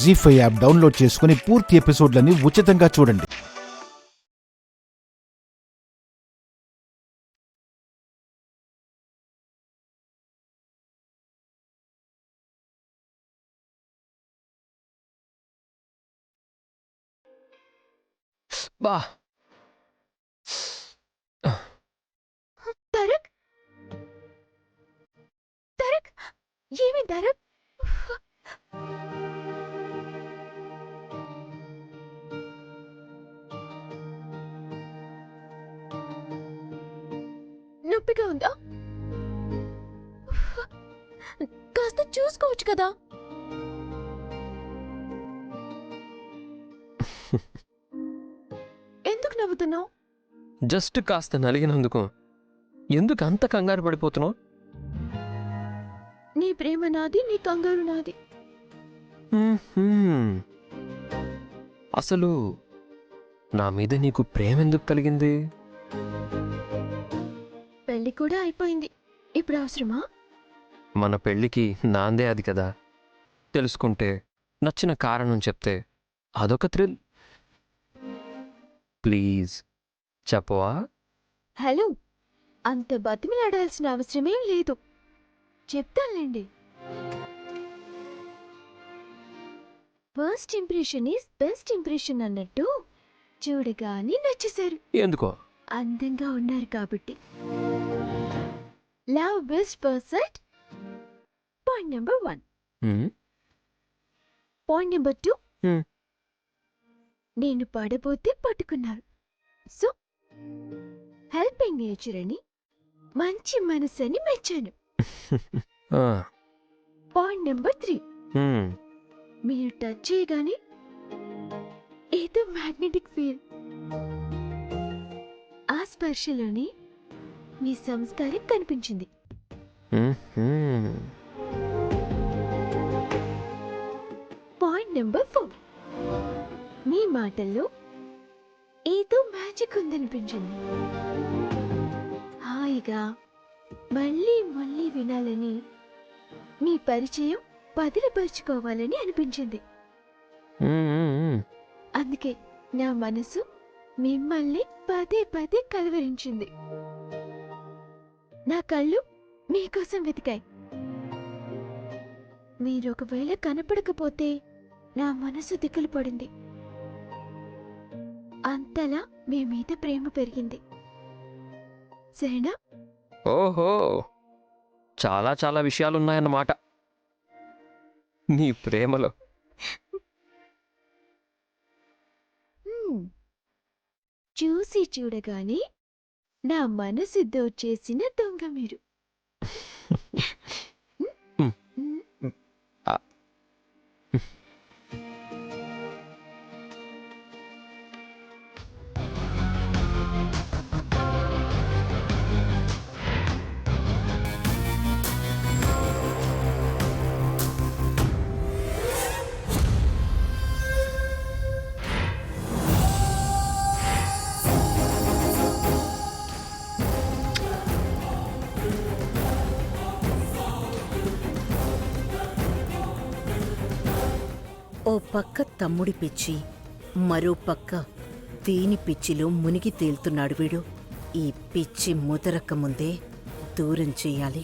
జీ5 app download చేసుకుని పూర్తి ఎపిసోడ్లని ఉచితంగా చూడండి. బా తారక్ తారక్ ఏమి తారక్ నొప్పిగా ఉందా? కాస్త చూసుకోవచ్చు కదా. ఎందుకు నవ్వుతున్నావు? జస్ట్ కాస్త నలిగినందుకు ఎందుకు అంత కంగారు పడిపోతున్నావు? నీ ప్రేమ నాది, నీ కంగారు నాది. అసలు నా మీద నీకు ప్రేమ ఎందుకు కలిగింది? పెళ్లి కూడా అయిపోయింది, ఇప్పుడు అవసరమా? మన పెళ్ళికి నాందే అది కదా. తెలుసుకుంటే నచ్చిన కారణం చెప్తే అదొక థ్రిల్. ప్లీజ్ చెప్పవా? హలో, అంత బతిమిలాడాల్సిన అవసరమేం లేదు. చెప్తానులేండి. First impression is best impression అన్నట్టు చూడగానే నచ్చేశారు. ఎందుకో? అందంగా ఉన్నారు కాబట్టి. Love best percent point number 1. Point number 2, నేను పడబోతే పట్టుకున్నారు. సో హెల్పింగ్ నేచర్ అని, మంచి మనసని మెచ్చాను. పాయింట్ నెంబర్ 3, మీరు టచ్ చేయగానే ఏదో మ్యాగ్నెటిక్ ఫీల్. ఆ స్పర్శలోని మీ సంస్కారం కనిపించింది. పాయింట్ నెంబర్ 4, మీ మాటల్లో ఏదో మ్యాజిక్ ఉందనిపించింది. హాయిగా మళ్ళీ మళ్ళీ వినాలని, మీ పరిచయం పదిలపరుచుకోవాలని అనిపించింది. అందుకే నా మనసు మిమ్మల్ని పదే పదే కలవరించింది. నా కళ్ళు మీకోసం వెతికాయి. మీరు ఒకవేళ కనపడకపోతే నా మనసు దిక్కులు పడింది. అంతలా మీ మీద ప్రేమ పెరిగింది. సరేనా? ఓహో, చాలా చాలా విషయాలున్నాయన్నమాట నీ ప్రేమలో. చూసి చూడగానే నా మనసు దోచేసిన దొంగ మీరు. ఓ పక్క తమ్ముడి పిచ్చి, మరో పక్క దీని పిచ్చిలో మునిగి తేలుతున్నాడు వీడు. ఈ పిచ్చి ముదరక్క ముందే దూరం చెయ్యాలి.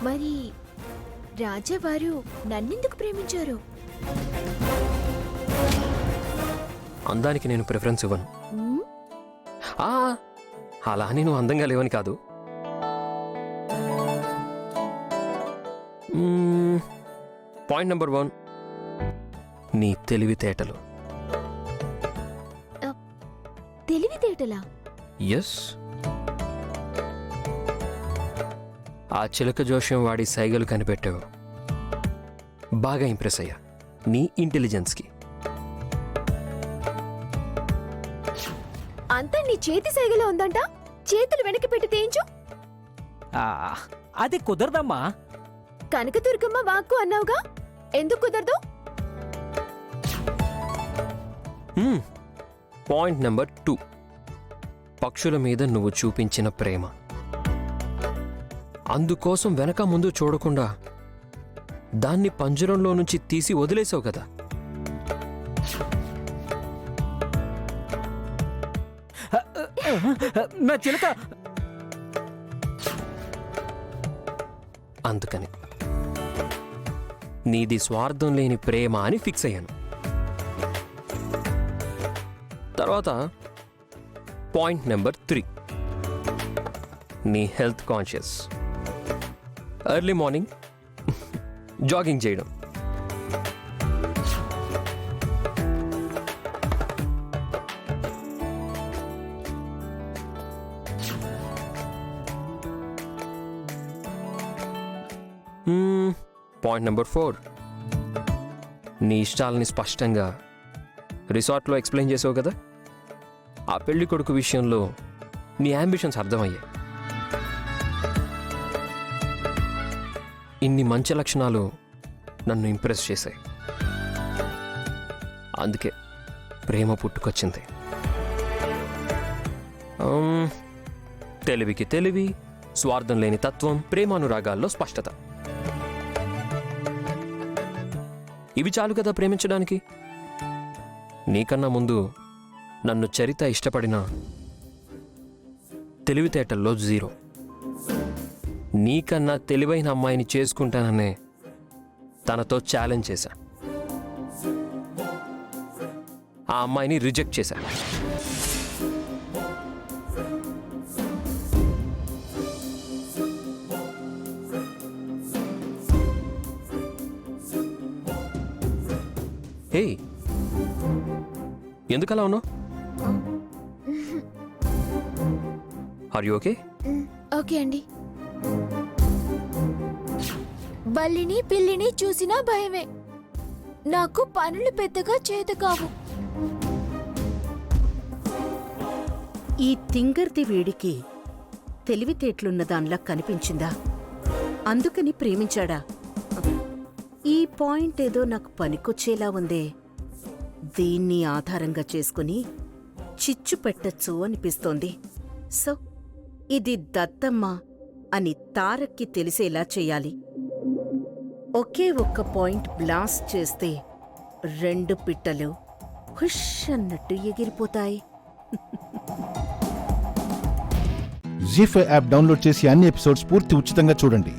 మరి రాజావారు నన్నెందుకు ప్రేమించారు? అందానికి నేను ప్రిఫరెన్స్ ఇవ్వను. హ్మ్? అలా అని నువ్వు అందంగా లేవని కాదు. పాయింట్ నెంబర్ 1, నీ తెలివితేటలు. తెలివితేటలా? ఎస్. ఆ చిలక జోష్యం వాడి సైగలు కనిపెట్టావు. బాగా ఇంప్రెస్ అయ్యా నీ ఇంటెలిజెన్స్కి. అంతా నీ చేతి సైగలో ఉందంట. చేతులు వెనక్కి పెట్టి తేయించు. అది కుదరదమ్మా. కనకదుర్గమ్మ వాక్కు అన్నావుగా, ఎందుకు కుదరదు? పాయింట్ నెంబర్ 2, పక్షుల మీద నువ్వు చూపించిన ప్రేమ. అందుకోసం వెనక ముందు చూడకుండా దాన్ని పంజరంలో నుంచి తీసి వదిలేసావు కదా. నా చిలక అందుకని నీది స్వార్థం లేని ప్రేమ అని ఫిక్స్ అయ్యాను. తర్వాత పాయింట్ నెంబర్ 3, నీ health conscious. Early morning jogging చేయడం. పాయింట్ నెంబర్ 4, నీ ఇష్టాలని స్పష్టంగా రిసార్ట్లో ఎక్స్ప్లెయిన్ చేసావు కదా. ఆ పెళ్లి కొడుకు విషయంలో నీ అంబిషన్స్ అర్థమయ్యాయి. ఇన్ని మంచి లక్షణాలు నన్ను ఇంప్రెస్ చేశాయి. అందుకే ప్రేమ పుట్టుకొచ్చింది. తెలివికి తెలివి, స్వార్థం లేని తత్వం, ప్రేమానురాగాల్లో స్పష్టత. ఇవి చాలు కదా ప్రేమించడానికి. నీకన్నా ముందు నన్ను చరిత ఇష్టపడిన తెలివితేటల్లో 0. నీకన్నా తెలివైన అమ్మాయిని చేసుకుంటాననే తనతో ఛాలెంజ్ చేశా. ఆ అమ్మాయిని రిజెక్ట్ చేశా. హే, ఎందుకలా ఉన్నావు? Are you okay? ఓకే అండి. బల్లిని పిల్లిని చూసినా భయమే. నాకు పనులు పెద్దగా చేత కావు. ఈ తింగర్ది వేడికి తెలివితేటలున్న దానిలా కనిపించిందా? అందుకని ప్రేమించాడా? ఈ పాయింట్ ఏదో నాకు పనికొచ్చేలా ఉందే. దీన్ని ఆధారంగా చేసుకుని చిచ్చు పెట్టచ్చు అనిపిస్తోంది. సో ఇది దత్తమ్మ అని తారక్కి తెలిసేలా చెయ్యాలి. ఒకే ఒక్క పాయింట్ బ్లాస్ట్ చేస్తే 2 పిట్టలు హుష్ అన్నట్టు ఎగిరిపోతాయి. జీ5 యాప్ డౌన్లోడ్ చేసి అన్ని ఎపిసోడ్స్ పూర్తి ఉచితంగా చూడండి.